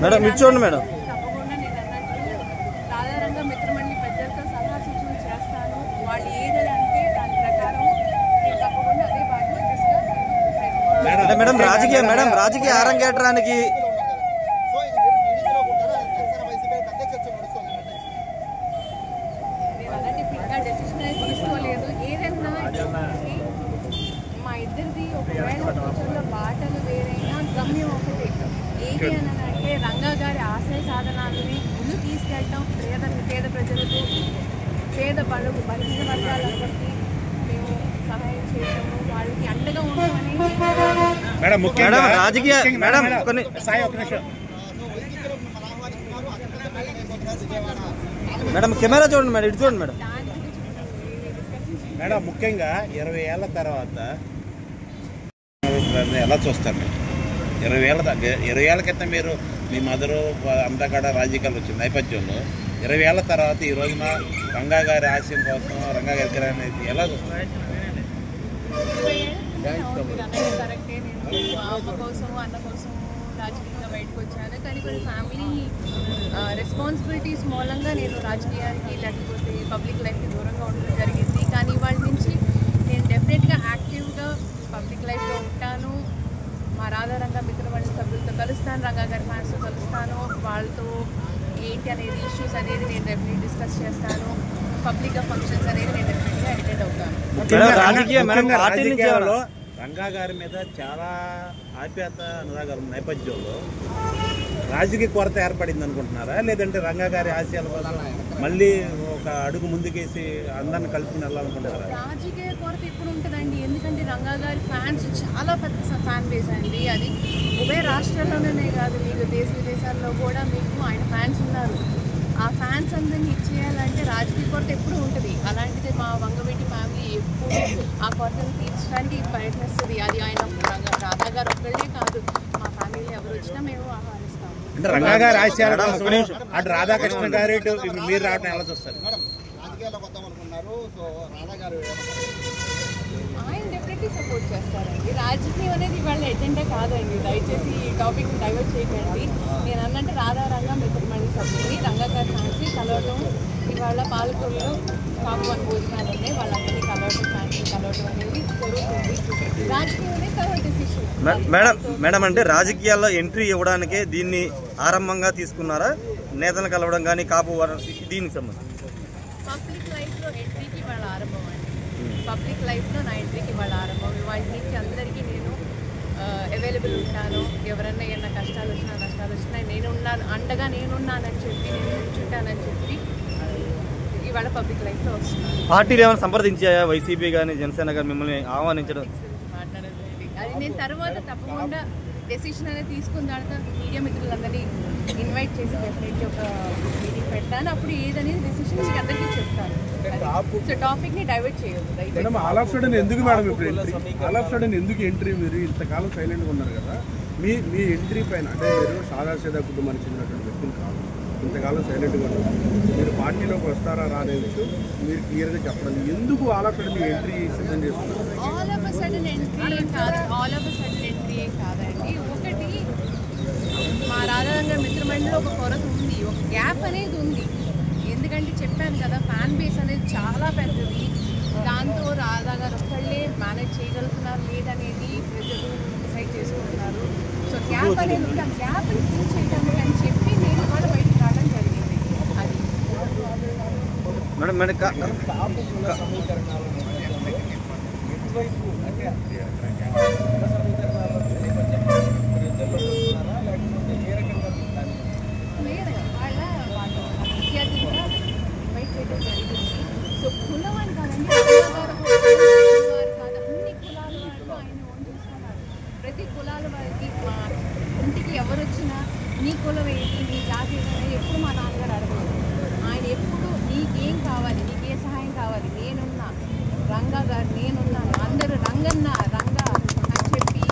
Madam ఇచ్చోండి madam. తప్పకుండా నేను అన్నట్టు సాధారణంగా మిత్రమండలి పెద్దలతో సలహా సూచనలు చేస్తాను. వాళ్ళు ఏదని అంటే దాని ప్రకారం నేను తప్పకుండా అదే బాధ్యత మేడం రాజకీయ అరంగేట్రానికి ఇంకా డెసిషన్ అనేది తీసుకోలేదు. ఏదన్నా మా ఇద్దరిది ఒకవేళ ఫ్యూచర్లో బాటలు వేరైనా గమ్యం ఒకటే. ఏంటి అని అంటే రంగా గారి ఆశయ సాధనాలని ముందు తీసుకెళ్ళటం, పేద ప్రజలకు, పేద బలహీన వర్గాలందరికీ మేము సహాయం చేయటము, వాళ్ళకి అండగా ఉండమని. మేడం కెమెరా చూడండి మేడం, ఇటు చూడండి మేడం. మేడం ముఖ్యంగా 20 ఏళ్ల తర్వాత ఎలా చూస్తారు మీరు? 20 ఏళ్ల క్రితం మీరు మీ మదరు అంతా కూడా రాజకీయాలు వచ్చిన నేపథ్యంలో 20 ఏళ్ల తర్వాత ఈ రోజున రంగా గారి ఆశయం కోసం రంగా గారి అనేది ఎలా చూస్తారు? కరెక్టే. నేను అమ్మ కోసం అన్న కోసం రాజకీయంగా బయటకు వచ్చాను. కానీ కొన్ని ఫ్యామిలీ రెస్పాన్సిబిలిటీస్ మూలంగా నేను రాజకీయానికి లేకపోతే పబ్లిక్ లైఫ్కి దూరంగా ఉండడం జరిగింది. కానీ వాళ్ళ నుంచి నేను డెఫినెట్గా యాక్టివ్గా పబ్లిక్ లైఫ్లో ఉంటాను. మా రాధారంగా మిత్రమండలి సభ్యులతో కలుస్తాను, రంగా గారి ఫ్యాన్స్తో కలుస్తాను. వాళ్ళతో ఏంటి అనేది ఇష్యూస్ అనేది నేను డెఫినెట్గా డిస్కస్ చేస్తాను. పబ్లిక్గా ఫంక్షన్స్ అనేది నేను డెఫినెట్గా అటెండ్ అవుతాను. రాజకీయాల్లో రంగా గారి మీద చాలా ఆప్యాయత అనురాగాల నేపథ్యంలో రాజకీయ కొరత ఏర్పడింది అనుకుంటున్నారా, లేదంటే రంగా గారి ఆశయాల కోసం మళ్ళీ ఒక అడుగు ముందుకేసి అందరిని కలుపుకుని వెళ్ళాలనుకుంటున్నారా? రాజకీయ కొరత ఎప్పుడు ఉంటుందండి. ఎందుకంటే రంగా గారి ఫ్యాన్స్ చాలా పెద్ద ఫ్యాన్ బేస్ అండి. అది ఉభయ రాష్ట్రాల్లోనే కాదు, మీకు దేశ విదేశాల్లో కూడా మీకు ఆయన ఫ్యాన్స్ ఉన్నారు. ఆ ఫ్యాన్స్ అందరినీ ఇచ్చేయాలంటే రాజకీయ కొరత ఎప్పుడు ఉంటుంది. అలాంటిది మా వంగవీటి ఫ్యామిలీ ఎప్పుడు ఆ కొరతను తీర్చడానికి ప్రయత్నిస్తుంది. అది ఆయన రాధా గారు ఒక్కళ్ళే కాదు, మా ఫ్యామిలీ ఎవరు వచ్చినా మేము ఆహ్వానిస్తాం. అంటే రంగా గారి ఆశయాల కోసం అటు రాధాకృష్ణ గారు మీరు రావడం ఎలా చూస్తారు? ఆయన డెఫినెట్లీ సపోర్ట్ చేస్తారండి. రాజకీయం అనేది వాళ్ళ ఎజెండా కాదండి. దయచేసి ఈ టాపిక్ డైవర్ట్ చేయకండి. నేను అన్నట్టు రాధారంగా మిత్రమండలి సభ్యుని రంగా గారి ఫ్యాన్స్ని కలవడం, ఇవాళ పాలకొల్లో కాపు అని భోజనాలు ఉన్నాయి, వాళ్ళందరినీ కలవడం, ఫ్యాన్స్ని కలవడం అనేది జరుగుతుంది. రాజకీయం అనేది తర్వాత డెసిషన్. మేడం అంటే రాజకీయాల్లో ఎంట్రీ ఇవ్వడానికే దీన్ని ఆరంభంగా తీసుకున్నారా? నేతలు కలవడం కానీ కాపు దీనికి సంబంధించి పబ్లిక్ లైఫ్లో ఎంట్రీకి వాళ్ళ ఆరంభం అండి. పబ్లిక్ లైఫ్లో నా ఎంట్రీకి వాళ్ళ ఆరంభం. వాళ్ళ నుంచి అందరికీ నేను అవైలబుల్ ఉంటాను. ఎవరన్నా ఏమన్నా కష్టాలు వచ్చినా నష్టాలు వచ్చినా నేనున్నాను, అండగా నేనున్నానని చెప్పి, నేను ఉంచుంటానని చెప్పి ఇవాళ పబ్లిక్ లైఫ్లో వస్తున్నాను. పార్టీలు ఏమైనా సంప్రదించాయా? వైసీపీ కానీ జనసేన కానీ మిమ్మల్ని ఆహ్వానించడం? మాట్లాడలేదు. అది నేను తర్వాత తప్పకుండా డెసిషన్ అనేది తీసుకున్న తర్వాత మీడియా మిత్రులందరినీ ఇన్వైట్ చేసి డెఫినెట్లీ ఒక మీటింగ్ పెడతాను. అప్పుడు ఏదనేది డెసిషన్ మీకు అందరికీ చెప్తాను. సో టాపిక్ని డైవర్ట్ చేయొద్దు. మేడం ఆల్ ఆఫ్ సడన్ ఎందుకు మేడం ఇప్పుడు ఎంట్రీ? ఆల్ ఆఫ్ సడన్ ఎందుకు ఎంట్రీ? మీరు ఇంతకాలం సైలెంట్గా ఉన్నారు కదా, మీ ఎంట్రీ పైన అంటే మీరు సాదాసీదా కుటుంబానికి చెందినటువంటి వ్యక్తులు కాదు, ఇంతకాలం సైలెంట్గా ఉన్నారు. మీరు పార్టీలోకి వస్తారా రానే విషయం మీరు క్లియర్గా చెప్పండి. ఎందుకు all of sudden me entry సిద్ధం చేస్తున్నారు? ఆల్ ఆఫ్ సడన్ ఎంట్రీ కాదు, ఆల్ ఆఫ్ సడన్ ఎంట్రీ ఏం కాదండి. ఒకటి మా రాధారంగా మిత్రమండలిలో ఒక కొరత ఉంది, ఒక గ్యాప్ అనేది ఉంది. ఎందుకంటే చెప్పాను కదా, ఫ్యాన్ బేస్ అనేది చాలా పెద్దది. దాంతో రాధా గారు ఒక్కళ్ళే మేనేజ్ చేయగలుగుతున్నారు లేదనేది ప్రజలు డిసైడ్ చేసుకుంటున్నారు. సో గ్యాప్ అనేది ఉంది. ఆ గ్యాప్ని ఫిల్ చేయడానికి అని చెప్పి నేను కూడా బయటకు రావడం జరిగింది. అది మేడం లేదు వాళ్ళ విద్యార్థులుగా ఇన్వైట్ చేయడం జరిగింది. సో కులం అని కాదండి, వారు కాదు, అన్ని కులాల వాళ్ళు ఆయన ఓన్ చూస్తున్నారు. ప్రతి కులాల వారికి మా ఇంటికి ఎవరు వచ్చినా నీ కులం ఏంటి, నీ జాతి ఏంటి ఎప్పుడు మా నాన్నగారు అడగలేదు. ఆయన ఎప్పుడు నీకేం కావాలి, నీకే సహాయం కావాలి, నేనున్నా, రంగా గారు నేనున్నాను, అందరూ రంగన్న రంగా అని చెప్పి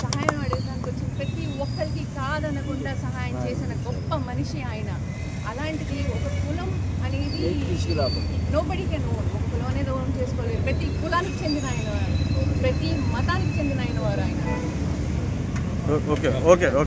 సహాయం అడగడానికి వచ్చిన ప్రతి ఒక్కరికి కాదనకుండా సహాయం చేసిన గొప్ప మనిషి ఆయన. అలాంటిది ఒక కులం అనేది నోబడీ కెన్ నో. ప్రతి కులానికి చెందిన ఆయన, ప్రతి మతానికి చెందిన ఆయన వారు ఆయన. Okay okay okay.